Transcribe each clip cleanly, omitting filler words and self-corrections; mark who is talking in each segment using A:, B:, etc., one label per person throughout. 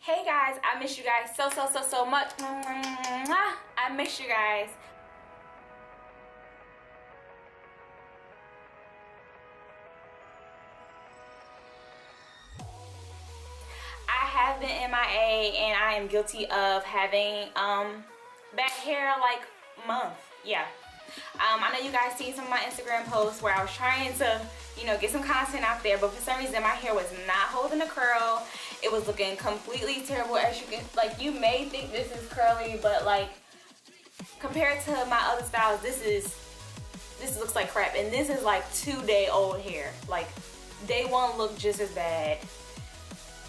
A: Hey guys, I miss you guys so much. I miss you guys. I have been MIA and I am guilty of having bad hair like month. Yeah. I know you guys seen some of my Instagram posts where I was trying to, get some content out there, but for some reason my hair was not holding a curl. It was looking completely terrible. As you can, you may think this is curly, but compared to my other styles, this looks like crap. And this is like 2-day-old hair. Like day one looked just as bad.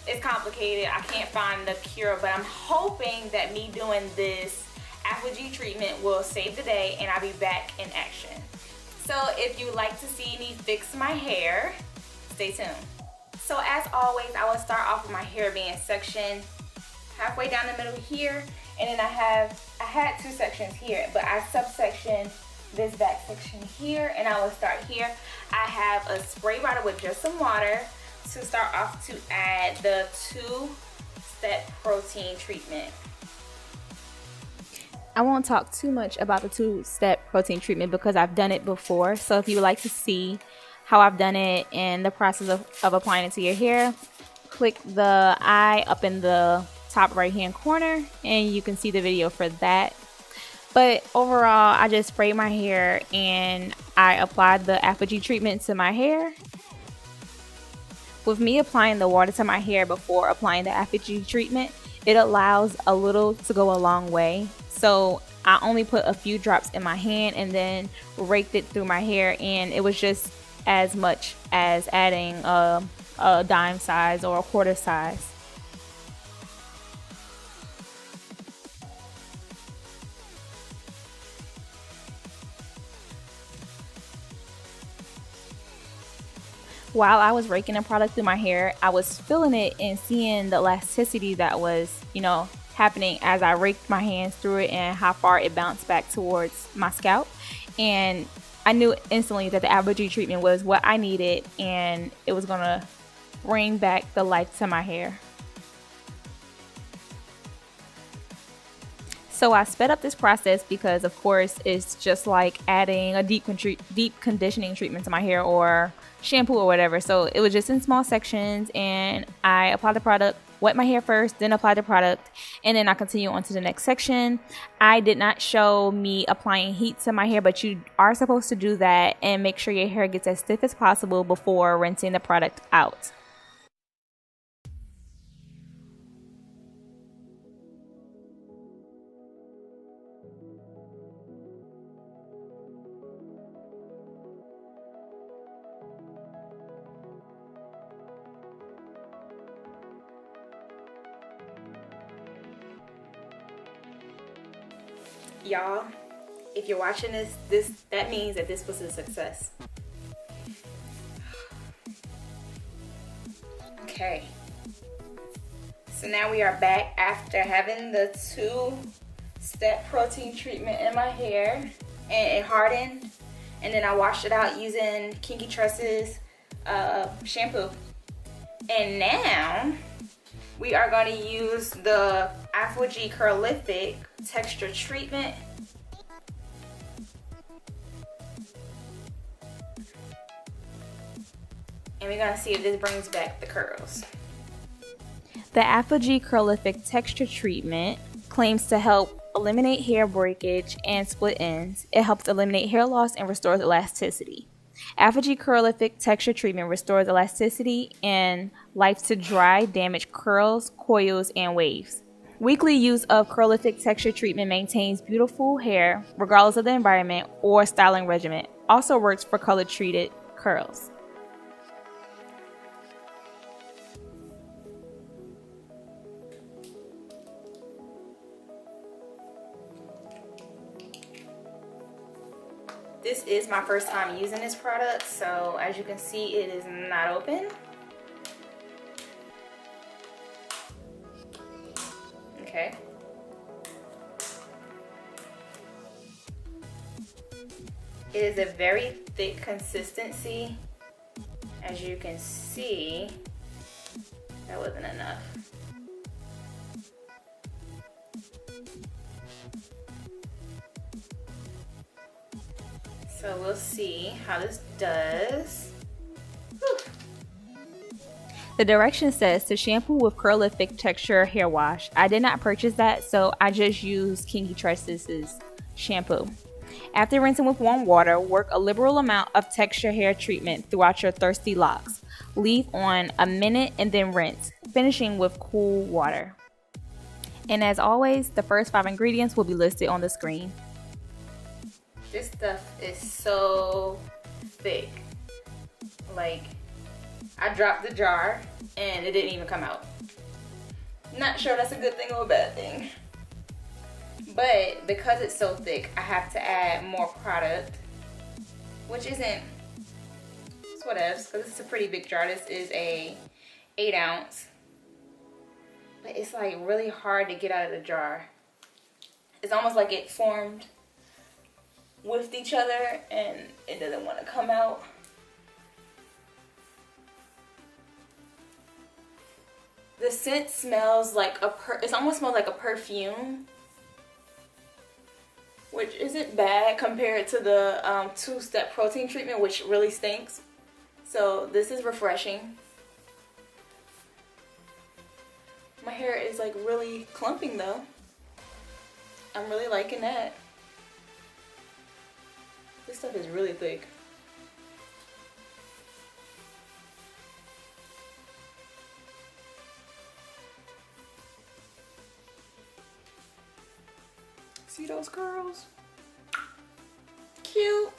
A: It's complicated. I can't find the cure, but I'm hoping that me doing this Apogee treatment will save the day and I'll be back in action. So if you'd like to see me fix my hair, stay tuned. So as always, I will start off with my hair being sectioned halfway down the middle here, and then I had two sections here, but I subsectioned this back section here, and I will start here. I have a spray bottle with just some water to start off to add the 2-step protein treatment.
B: I won't talk too much about the 2-step protein treatment because I've done it before. So if you would like to see how I've done it and the process of applying it to your hair, click the eye up in the top right hand corner and you can see the video for that. But overall, I just sprayed my hair and I applied the Apogee treatment to my hair. With me applying the water to my hair before applying the Apogee treatment, it allows a little to go a long way. So I only put a few drops in my hand and then raked it through my hair, and it was just as much as adding a dime size or a quarter size. While I was raking the product through my hair, I was feeling it and seeing the elasticity that was, happening as I raked my hands through it and how far it bounced back towards my scalp. And I knew instantly that the Apogee treatment was what I needed and it was gonna bring back the life to my hair. So I sped up this process because, of course, it's just like adding a deep conditioning treatment to my hair or shampoo or whatever. So it was just in small sections, and I applied the product, wet my hair first, then apply the product, and then I continue on to the next section. I did not show me applying heat to my hair, but you are supposed to do that and make sure your hair gets as stiff as possible before rinsing the product out.
A: Y'all, if you're watching this that means that this was a success. Okay, so now we are back after having the 2-step protein treatment in my hair, and it hardened, and then I washed it out using Kinky Tresses shampoo. And now we are going to use the Apogee Curlific texture treatment. And we're going to see if this brings back the curls.
B: The Apogee Curlific texture treatment claims to help eliminate hair breakage and split ends. It helps eliminate hair loss and restores elasticity. Apogee Curlific texture treatment restores elasticity and life to dry, damaged curls, coils, and waves. Weekly use of Curlific texture treatment maintains beautiful hair regardless of the environment or styling regimen. Also works for color treated curls.
A: This is my first time using this product, so as you can see, it is not open. Okay. It is a very thick consistency. As you can see, that wasn't enough. So we'll see how this does. Whew.
B: The direction says to shampoo with Curlific Texture Hair Wash. I did not purchase that, so I just used Kinky Tresses' shampoo. After rinsing with warm water, work a liberal amount of texture hair treatment throughout your thirsty locks. Leave on a minute and then rinse, finishing with cool water. And as always, the first 5 ingredients will be listed on the screen.
A: This stuff is so thick. Like, I dropped the jar and it didn't even come out. Not sure that's a good thing or a bad thing. But because it's so thick, I have to add more product, which isn't, it's whatever, because this is a pretty big jar. This is a 8 ounce. But it's like really hard to get out of the jar. It's almost like it formed with each other and it doesn't want to come out. The scent smells like it almost smells like a perfume, which isn't bad compared to the 2-step protein treatment, which really stinks. So this is refreshing. My hair is like really clumping though. I'm really liking that. This stuff is really thick. See those curls? Cute.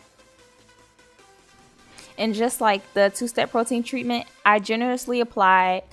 B: And just like the 2-step protein treatment, I generously applied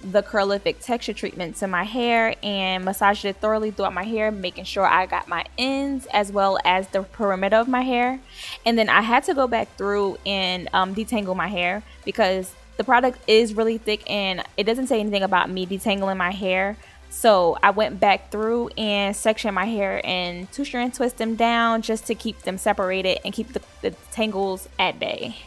B: the Curlific texture treatment to my hair and massaged it thoroughly throughout my hair, making sure I got my ends as well as the perimeter of my hair. And then I had to go back through and detangle my hair because the product is really thick and it doesn't say anything about me detangling my hair. So I went back through and sectioned my hair and 2-strand twist them down just to keep them separated and keep the tangles at bay.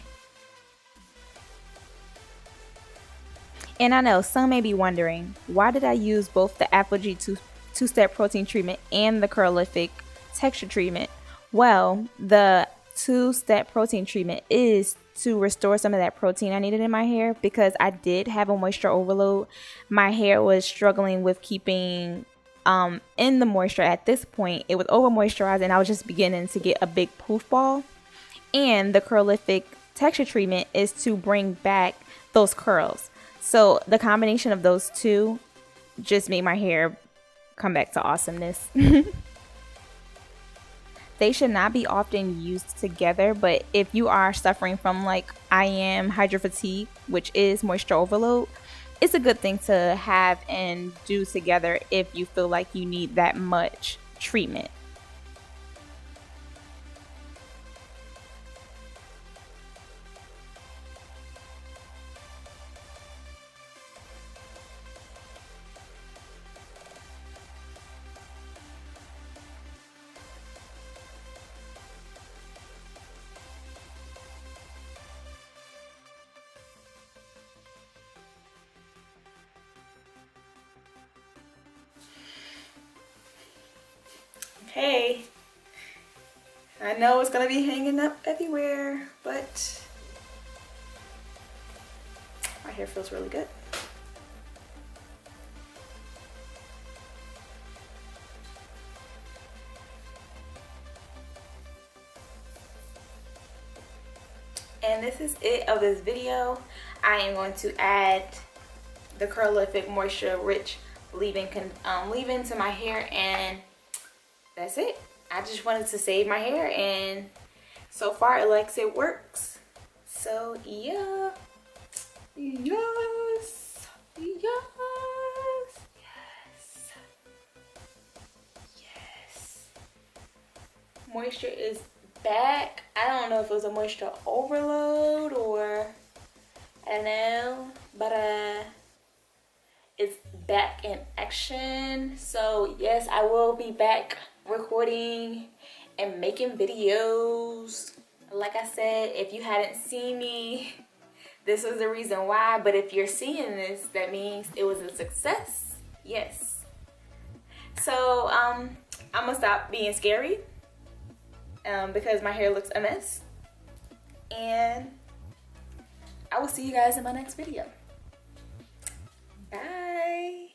B: And I know some may be wondering, why did I use both the Apogee 2-step protein treatment and the Curlific texture treatment? Well, the 2-step protein treatment is to restore some of that protein I needed in my hair because I did have a moisture overload. My hair was struggling with keeping in the moisture at this point. It was over moisturized and I was just beginning to get a big poof ball. And the Curlific texture treatment is to bring back those curls. So the combination of those two just made my hair come back to awesomeness. They should not be often used together, but if you are suffering from, like I am, hydro fatigue, which is moisture overload, it's a good thing to have and do together if you feel like you need that much treatment.
A: Hey, I know it's gonna be hanging up everywhere, but my hair feels really good. And this is it of this video. I am going to add the Curlific Moisture Rich leave-in to my hair, and that's it. I just wanted to save my hair, and so far it works. So yeah, yes, moisture is back. I don't know if it was a moisture overload or I don't know, but it's back in action. So yes, I will be back recording and making videos. Like I said, if you hadn't seen me, this was the reason why. But if you're seeing this, that means it was a success. Yes. so I'm gonna stop being scary because my hair looks a mess. And I will see you guys in my next video. Bye.